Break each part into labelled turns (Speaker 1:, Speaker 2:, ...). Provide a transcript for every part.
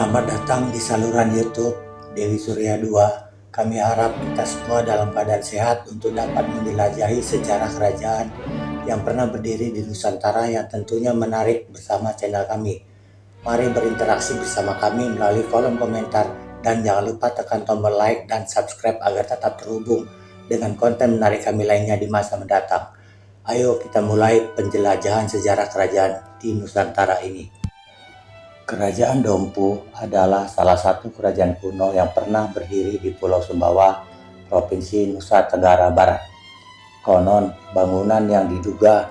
Speaker 1: Selamat datang di saluran YouTube Dewi Surya 2. Kami harap kita semua dalam keadaan sehat untuk dapat menjelajahi sejarah kerajaan yang pernah berdiri di Nusantara yang tentunya menarik bersama channel kami. Mari berinteraksi bersama kami melalui kolom komentar dan jangan lupa tekan tombol like dan subscribe agar tetap terhubung dengan konten menarik kami lainnya di masa mendatang. Ayo kita mulai penjelajahan sejarah kerajaan di Nusantara ini. Kerajaan Dompu adalah salah satu kerajaan kuno yang pernah berdiri di Pulau Sumbawa, Provinsi Nusa Tenggara Barat. Konon, bangunan yang diduga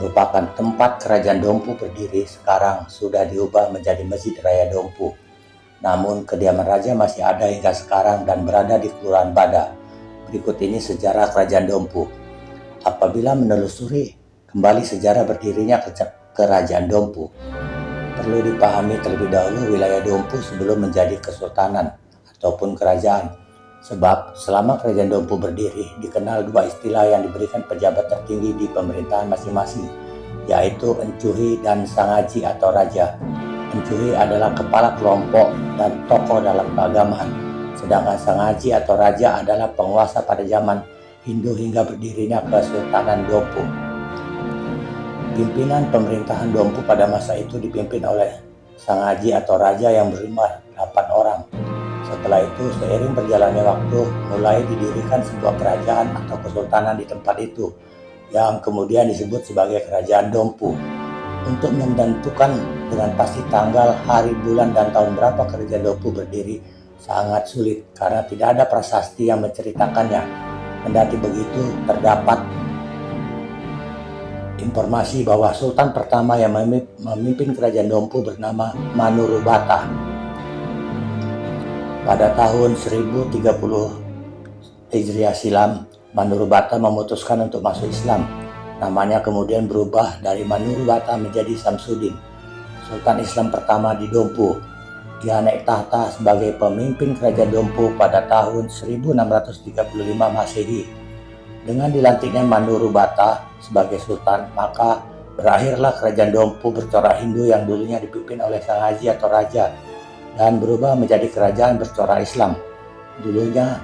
Speaker 1: merupakan tempat kerajaan Dompu berdiri sekarang sudah diubah menjadi Masjid Raya Dompu. Namun, kediaman raja masih ada hingga sekarang dan berada di Kelurahan Bada. Berikut ini sejarah kerajaan Dompu. Apabila menelusuri kembali sejarah berdirinya kerajaan Dompu, perlu dipahami terlebih dahulu wilayah Dompu sebelum menjadi kesultanan ataupun kerajaan. Sebab selama kerajaan Dompu berdiri, dikenal dua istilah yang diberikan pejabat tertinggi di pemerintahan masing-masing, yaitu Encuhi dan Sangaji atau Raja. Encuhi adalah kepala kelompok dan tokoh dalam keagamaan, sedangkan Sangaji atau Raja adalah penguasa pada zaman Hindu hingga berdirinya Kesultanan Dompu. Pimpinan pemerintahan Dompu pada masa itu dipimpin oleh Sangaji atau Raja yang berjumlah 8 orang. Setelah itu, seiring berjalannya waktu, mulai didirikan sebuah kerajaan atau kesultanan di tempat itu, yang kemudian disebut sebagai Kerajaan Dompu. Untuk menentukan dengan pasti tanggal, hari, bulan, dan tahun berapa kerajaan Dompu berdiri sangat sulit, karena tidak ada prasasti yang menceritakannya. Kendati begitu, terdapat informasi bahwa Sultan pertama yang memimpin kerajaan Dompu bernama Manurubata. Pada tahun 1030 Hijriah silam, Manurubata memutuskan untuk masuk Islam. Namanya kemudian berubah dari Manurubata menjadi Samsudin, Sultan Islam pertama di Dompu. Dia naik tahta sebagai pemimpin kerajaan Dompu pada tahun 1635 Masehi. Dengan dilantiknya Manurubata sebagai sultan, maka berakhirlah kerajaan Dompu bercorak Hindu yang dulunya dipimpin oleh Sangaji atau Raja dan berubah menjadi kerajaan bercorak Islam. Dulunya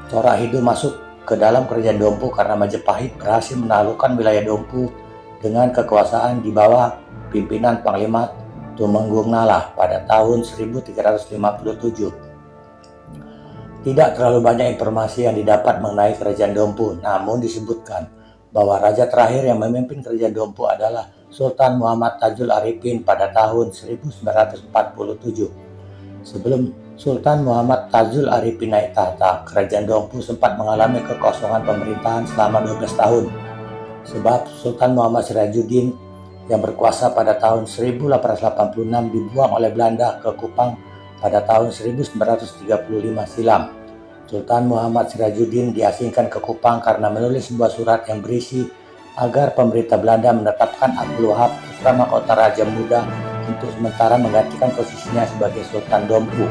Speaker 1: corak Hindu masuk ke dalam kerajaan Dompu karena Majapahit berhasil menaklukkan wilayah Dompu dengan kekuasaan di bawah pimpinan Panglima Tumenggung Nala pada tahun 1357. Tidak terlalu banyak informasi yang didapat mengenai kerajaan Dompu, namun disebutkan bahwa raja terakhir yang memimpin kerajaan Dompu adalah Sultan Muhammad Tajul Arifin pada tahun 1947. Sebelum Sultan Muhammad Tajul Arifin naik tahta, kerajaan Dompu sempat mengalami kekosongan pemerintahan selama 12 tahun. Sebab Sultan Muhammad Sirajuddin yang berkuasa pada tahun 1886 dibuang oleh Belanda ke Kupang pada tahun 1935 silam. Sultan Muhammad Sirajuddin diasingkan ke Kupang karena menulis sebuah surat yang berisi agar pemerintah Belanda menetapkan Abdul Wahab putra mahkota Raja Muda untuk sementara menggantikan posisinya sebagai Sultan Dompu.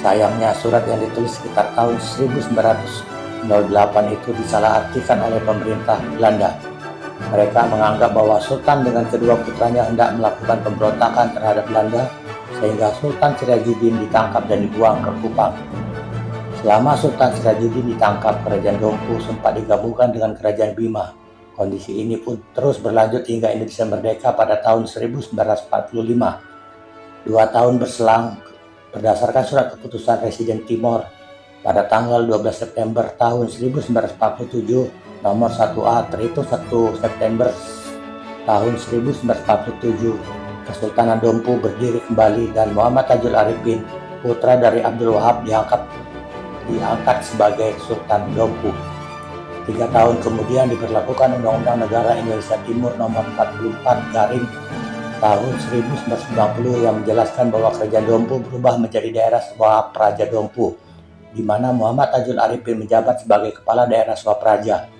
Speaker 1: Sayangnya surat yang ditulis sekitar tahun 1908 itu disalahartikan oleh pemerintah Belanda. Mereka menganggap bahwa Sultan dengan kedua putranya hendak melakukan pemberontakan terhadap Belanda, sehingga Sultan Sirajuddin ditangkap dan dibuang ke Kupang. Selama Sultan Sirajuddin ditangkap, kerajaan Dompu sempat digabungkan dengan kerajaan Bima. Kondisi ini pun terus berlanjut hingga Indonesia merdeka pada tahun 1945. 2 tahun berselang, berdasarkan surat keputusan Residen Timor pada tanggal 12 September tahun 1947 nomor 1A terhitung 1 September tahun 1947, Kesultanan Dompu berdiri kembali dan Muhammad Tajul Arifin, putra dari Abdul Wahab, diangkat sebagai Sultan Dompu. 3 tahun kemudian diberlakukan Undang-Undang Negara Indonesia Timur nomor 44 garing tahun 1990 yang menjelaskan bahwa kerajaan Dompu berubah menjadi daerah Swapraja Dompu, di mana Muhammad Tajul Arifin menjabat sebagai kepala daerah Swapraja.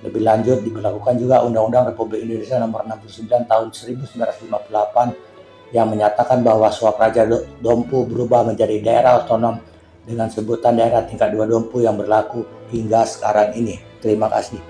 Speaker 1: Lebih lanjut diberlakukan juga Undang-Undang Republik Indonesia nomor 69 tahun 1958 yang menyatakan bahwa Swapraja Dompu berubah menjadi daerah otonom dengan sebutan daerah tingkat 2 Dompu yang berlaku hingga sekarang ini. Terima kasih.